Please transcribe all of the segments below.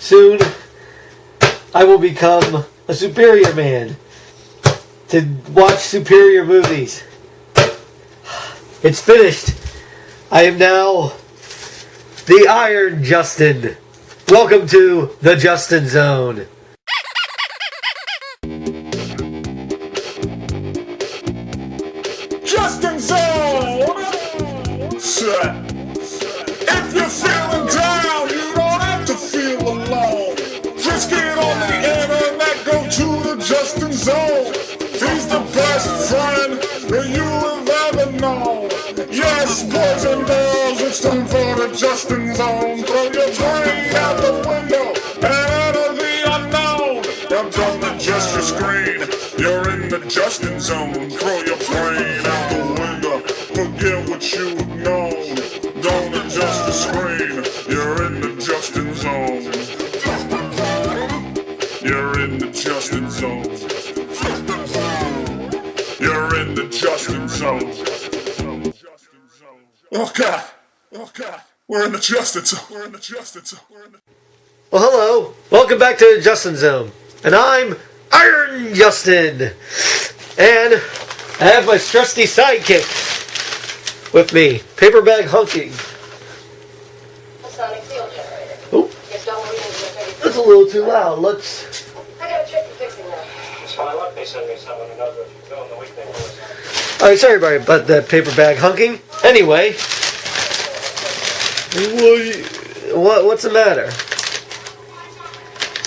Soon, I will become a superior man to watch superior movies. It's finished. I am now the Iron Justin. Welcome to the Justin Zone. Justin Zone! If you're feeling down, you don't have to feel alone. Just get on the internet, go to the Justin Zone. He's the best friend that you have ever known. Yes, boys and girls, it's time for the Justin Zone. Throw your brain out the window and enter the unknown. Don't adjust your screen, you're in the Justin Zone. Throw your brain out the window, forget what you've known. Don't adjust the screen, you're in the Justin Zone. You're in the Justin Zone. You're in the Justin Zone. Oh God, we're in the Justin Zone. We're in the Justin Zone. Well, hello. Welcome back to the Justin Zone. And I'm Iron Justin. And I have my trusty sidekick with me, Paper Hucking. Sonic field generator. Oh, that's a little too loud. Let's... I got a trick for fixing that. It's my luck they send me someone who knows what you're doing the week they do. Alright, sorry about the Paper Hucking. Anyway, what's the matter?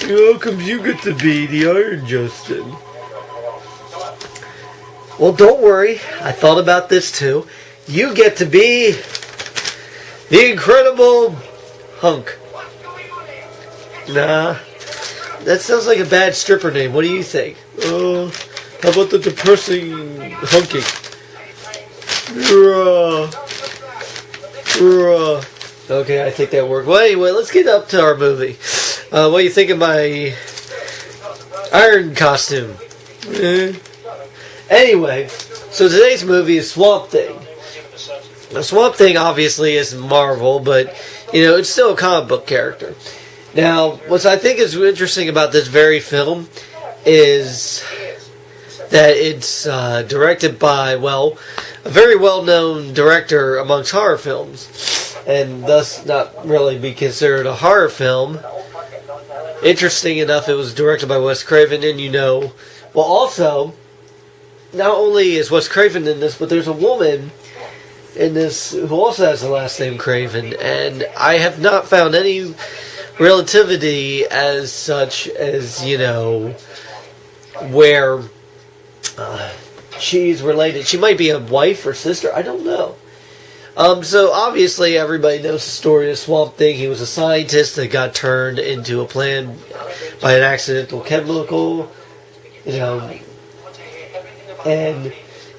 How come you get to be the Iron Justin? Well, don't worry. I thought about this too. You get to be the Incredible Hunk. Nah, that sounds like a bad stripper name. What do you think? How about the depressing Hunking? Okay, I think that worked. Well, anyway, let's get up to our movie. What do you think of my iron costume? Anyway, so today's movie is Swamp Thing. Now, Swamp Thing obviously isn't Marvel, but, it's still a comic book character. Now, what I think is interesting about this very film is that it's directed by, a very well-known director amongst horror films, and thus not really be considered a horror film. Interesting enough, it was directed by Wes Craven, and also, not only is Wes Craven in this, but there's a woman in this who also has the last name Craven, and I have not found any relativity as such as, where she's related. She might be a wife or sister, I don't know. So obviously everybody knows the story of Swamp Thing. He was a scientist that got turned into a plant by an accidental chemical, and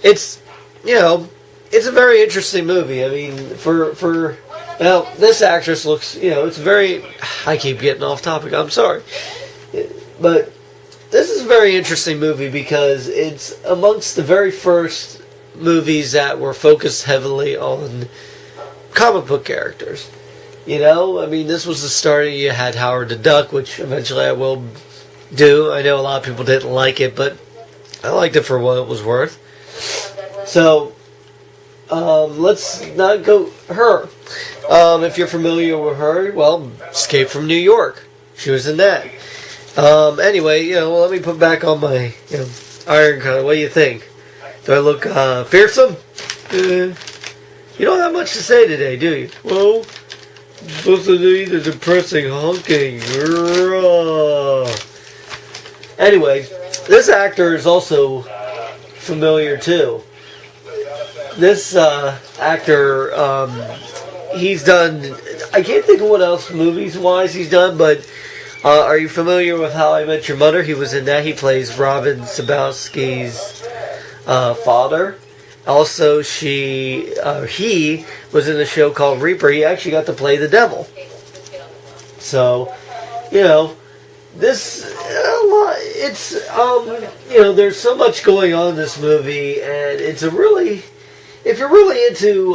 it's a very interesting movie. I mean, this actress looks, it's very, I keep getting off topic, I'm sorry, but this is a very interesting movie because it's amongst the very first movies that were focused heavily on comic book characters. This was the start. You had Howard the Duck, which eventually I will do. I know a lot of people didn't like it, but I liked it for what it was worth. So, let's not go her. If you're familiar with her, Escape from New York. She was in that. Anyway, let me put back on my, iron color. What do you think? Do I look, fearsome? You don't have much to say today, do you? Well, I'm supposed to do the depressing honking. Anyway, this actor is also familiar, too. This, actor, he's done, I can't think of what else movies-wise he's done, but are you familiar with How I Met Your Mother? He was in that. He plays Robin Sabowski's father. Also, he was in a show called Reaper. He actually got to play the devil. So, there's so much going on in this movie, and it's if you're really into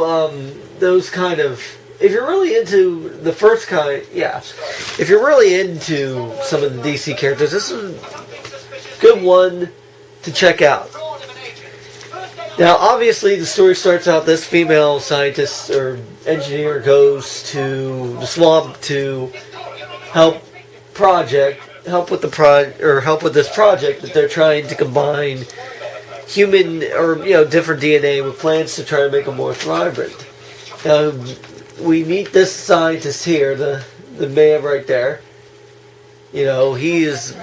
those kind of if you're really into the first kind, yeah. If you're really into some of the DC characters, this is a good one to check out. Now, obviously, the story starts out, this female scientist or engineer goes to the swamp to help with this project that they're trying to combine human or different DNA with plants to try to make them more vibrant. Now, we meet this scientist here, the man right there. He is...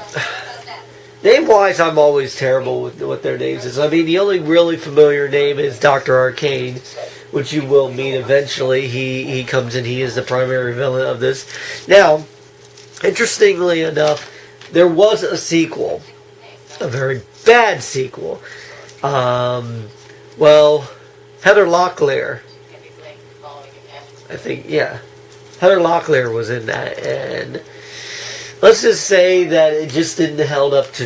Name-wise, I'm always terrible with what their names is. I mean, the only really familiar name is Dr. Arcane, which you will meet eventually. He comes in, he is the primary villain of this. Now, interestingly enough, there was a sequel. A very bad sequel. Heather Locklear. I think, yeah. Heather Locklear was in that, and let's just say that it just didn't hold up to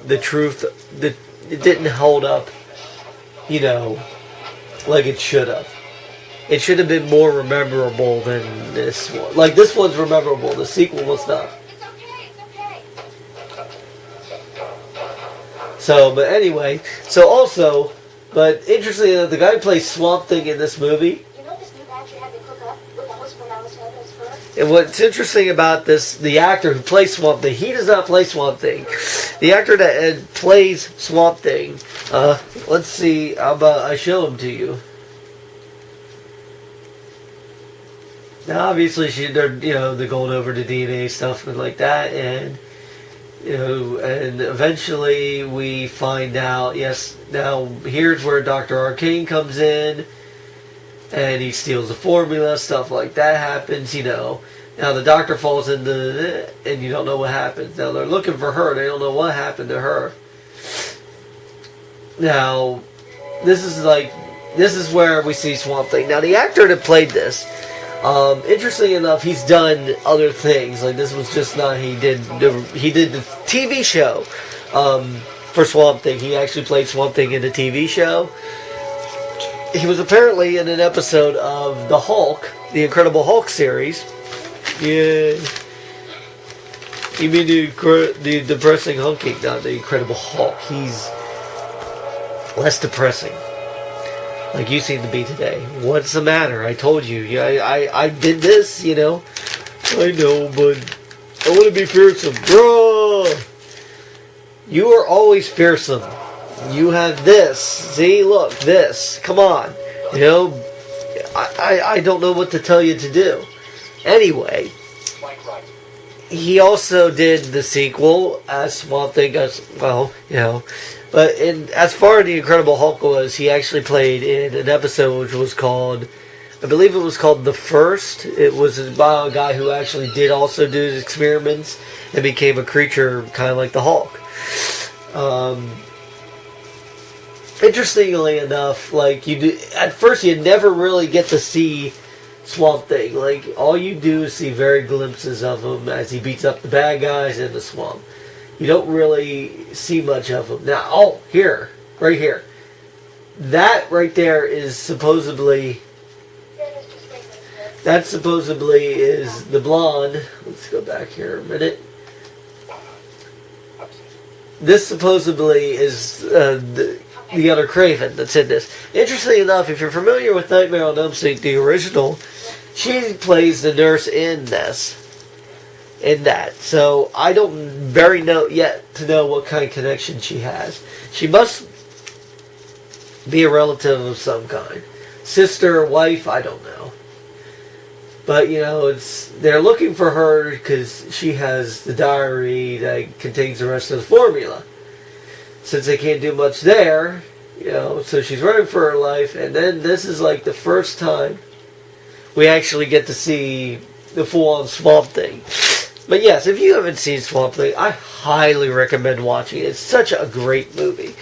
the truth. It didn't hold up, like it should have. It should have been more memorable than this one. Like, this one's memorable. The sequel was not. But anyway, but interestingly enough, the guy who plays Swamp Thing in this movie. And what's interesting about this, the actor who plays Swamp Thing, he does not play Swamp Thing. The actor that plays Swamp Thing, let's see, how about I show him to you. Now, obviously, they're going over the DNA stuff and like that, and and eventually we find out. Yes, now here's where Dr. Arcane comes in. And he steals the formula, stuff like that happens, Now the doctor falls into it, and you don't know what happens. Now they're looking for her, they don't know what happened to her. Now, this is where we see Swamp Thing. Now the actor that played this, interestingly enough, he's done other things. Like, this was just not, he did the TV show for Swamp Thing. He actually played Swamp Thing in the TV show. He was apparently in an episode of the Hulk, the Incredible Hulk series. Yeah. You mean the depressing Hulking, not the Incredible Hulk. He's less depressing. Like you seem to be today. What's the matter? I told you. Yeah, I did this, I know, but I want to be fearsome. Bro! You are always fearsome. You have this. See, look, this. Come on. I don't know what to tell you to do. Anyway, he also did the sequel as Swamp Thing as well, But as far as the Incredible Hulk was, he actually played in an episode which was called, I believe it was called The First. It was about a guy who actually did also do his experiments and became a creature kind of like the Hulk. Interestingly enough, at first you never really get to see Swamp Thing. Like, all you do is see very glimpses of him as he beats up the bad guys in the swamp. You don't really see much of him. Now, right here. That right there is supposedly is the blonde. Let's go back here a minute. This supposedly is the other Craven that's in this. Interestingly enough, if you're familiar with Nightmare on Elm Street, the original, she plays the nurse in this. In that. So, I don't know what kind of connection she has. She must be a relative of some kind. Sister or wife, I don't know. But, they're looking for her because she has the diary that contains the rest of the formula. Since they can't do much there, so she's running for her life, and then this is like the first time we actually get to see the full-on Swamp Thing. But yes, if you haven't seen Swamp Thing, I highly recommend watching it. It's such a great movie.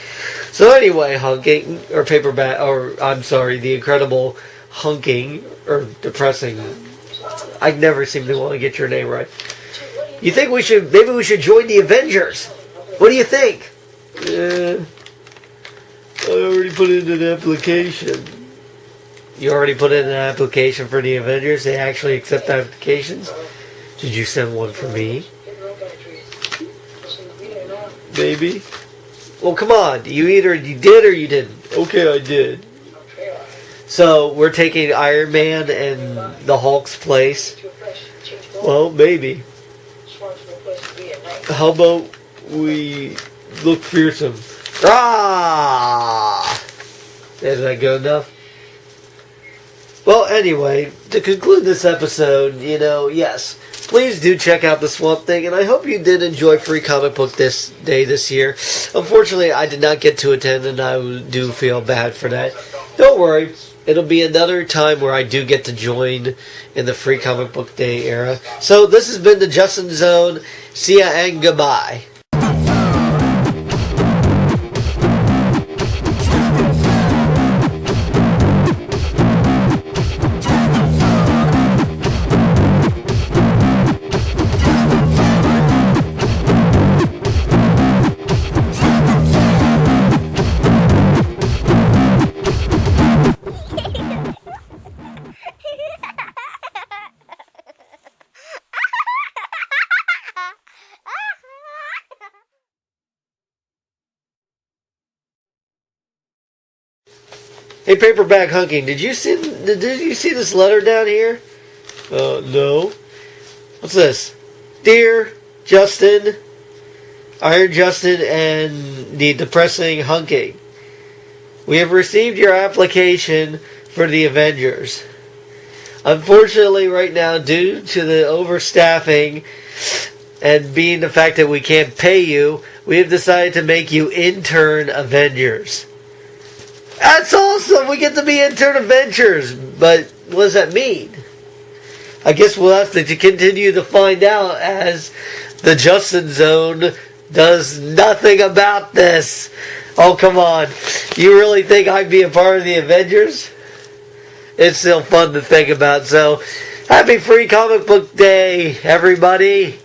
So anyway, Hunking, or Paperback, the Incredible Hunking, or Depressing. I never seem to want to get your name right. You think maybe we should join the Avengers? What do you think? I already put in an application. You already put in an application for the Avengers? They actually accept applications? Did you send one for me? Baby? Well, come on. You either you did or you didn't. Okay, I did. So, we're taking Iron Man and the Hulk's place. Well, maybe. How about we look fearsome? Ah! Is that good enough? Well, anyway, to conclude this episode, yes, please do check out the Swamp Thing, and I hope you did enjoy Free Comic Book Day this year. Unfortunately, I did not get to attend, and I do feel bad for that. Don't worry, it'll be another time where I do get to join in the Free Comic Book Day era. So, this has been the Justin Zone. See ya and goodbye. Hey, Paperback Hunking, did you see this letter down here? No. What's this? Dear Justin, Iron Justin, and the depressing Hunking, we have received your application for the Avengers. Unfortunately, right now, due to the overstaffing and being the fact that we can't pay you, we have decided to make you intern Avengers. That's awesome! We get to be intern Avengers! But what does that mean? I guess we'll have to continue to find out as the Justin Zone does nothing about this. Oh, come on. You really think I'd be a part of the Avengers? It's still fun to think about. So, happy Free Comic Book Day, everybody.